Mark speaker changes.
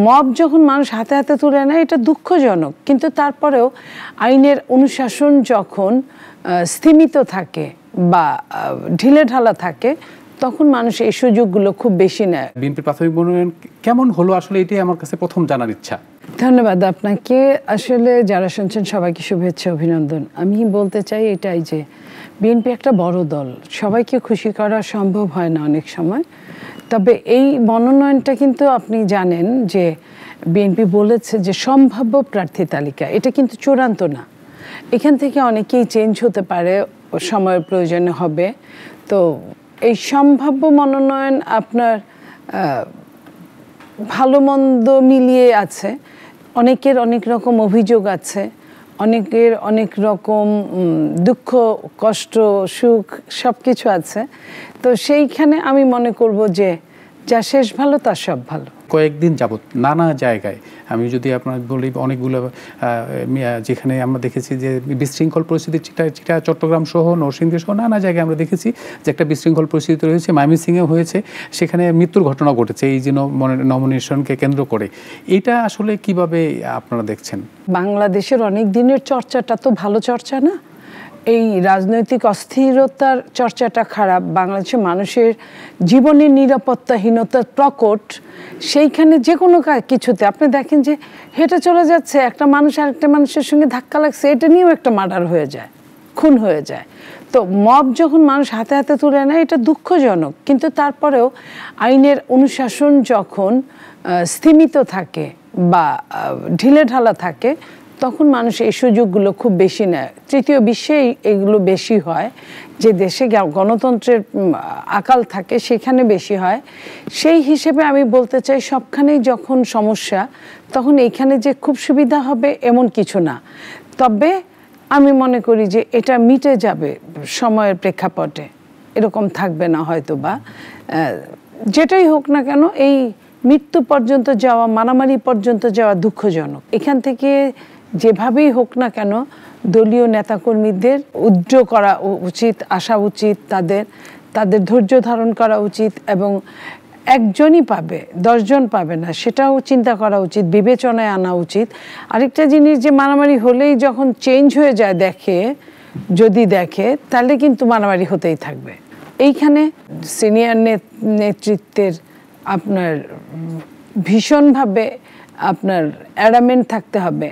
Speaker 1: Mob যখন মানুষ হাতে হাতে তুলে নেয় এটা দুঃখজনক, কিন্তু তারপরেও আইনের অনুশাসন যখন স্থিমিত থাকে বা ঢিলেঢালা থাকে তখন মানুষ এই সুযোগগুলো খুব বেশি নেয়।
Speaker 2: বিএনপির প্রাথমিক মনোনয়ন কেমন হলো আসলে এটাই আমার কাছে প্রথম জানার ইচ্ছা।
Speaker 1: ধন্যবাদ আপনাকে। আসলে যারা শুনছেন সবাইকে শুভেচ্ছা, অভিনন্দন। আমি বলতে চাই এটাই যে বিএনপি একটা বড় দল, সবাইকে খুশি করা সম্ভব হয় না অনেক সময়। তবে এই মনোনয়নটা কিন্তু আপনি জানেন যে বিএনপি বলেছে যে সম্ভাব্য প্রার্থী তালিকা, এটা কিন্তু চূড়ান্ত না। এখান থেকে অনেকেই চেঞ্জ হতে পারে, সময়ের প্রয়োজনে হবে। তো এই সম্ভাব্য মনোনয়ন আপনার ভালো মন্দ মিলিয়ে আছে, অনেকের অনেক রকম অভিযোগ আছে, অনেকের অনেক রকম দুঃখ কষ্ট সুখ সব কিছু আছে। তো সেইখানে আমি মনে করব যে যা শেষ ভালো তার সব ভালো।
Speaker 2: কয়েকদিন যাবত নানা জায়গায়, আমি যদি আপনার বলি অনেকগুলো যেখানে আমরা দেখেছি যে বিশৃঙ্খল পরিস্থিতি, চিটা চট্টগ্রাম সহ নরসিংদী সহ নানা জায়গায় আমরা দেখেছি যে একটা বিশৃঙ্খল পরিস্থিতি রয়েছে। ময়মনসিংহেও হয়েছে, সেখানে মৃত্যুর ঘটনা ঘটেছে এই যে নমিনেশনকে কেন্দ্র করে। এটা আসলে কিভাবে আপনারা দেখছেন?
Speaker 1: বাংলাদেশের অনেক দিনের চর্চাটা তো ভালো চর্চা না। এই রাজনৈতিক অস্থিরতার চর্চাটা খারাপ, বাংলাদেশের মানুষের জীবনের নিরাপত্তাহীনতার প্রকট। সেইখানে যে কোনো কিছুতে আপনি দেখেন যে হেঁটে চলে যাচ্ছে একটা মানুষ আরেকটা মানুষের সঙ্গে ধাক্কা লাগছে, এটা নিয়েও একটা মার্ডার হয়ে যায়, খুন হয়ে যায়। তো মব যখন মানুষ হাতে হাতে তুলে নেয় এটা দুঃখজনক, কিন্তু তারপরেও আইনের অনুশাসন যখন স্থিমিত থাকে বা ঢিলেঢালা থাকে তখন মানুষ এই সুযোগগুলো খুব বেশি নেয়। তৃতীয় বিশ্বে এগুলো বেশি হয়, যে দেশে গণতন্ত্রের আকাল থাকে সেখানে বেশি হয়। সেই হিসেবে আমি বলতে চাই সবখানেই যখন সমস্যা তখন এইখানে যে খুব সুবিধা হবে এমন কিছু না। তবে আমি মনে করি যে এটা মিটে যাবে সময়ের প্রেক্ষাপটে, এরকম থাকবে না হয়তো বা। যেটাই হোক না কেন এই মৃত্যু পর্যন্ত যাওয়া, মারামারি পর্যন্ত যাওয়া দুঃখজনক। এখান থেকে যেভাবেই হোক না কেন দলীয় নেতাকর্মীদের উদ্যোগ করা উচিত, আসা উচিত, তাদের ধৈর্য ধারণ করা উচিত, এবং একজনই পাবে 10 জন পাবে না সেটাও চিন্তা করা উচিত, বিবেচনায় আনা উচিত। আরেকটা জিনিস যে মারামারি হলেই যখন চেঞ্জ হয়ে যায় যদি দেখে তাহলে কিন্তু মারামারি হতেই থাকবে। এইখানে সিনিয়র নেতৃত্বের আপনার ভীষণভাবে আপনার অ্যাডামেন্ট থাকতে হবে।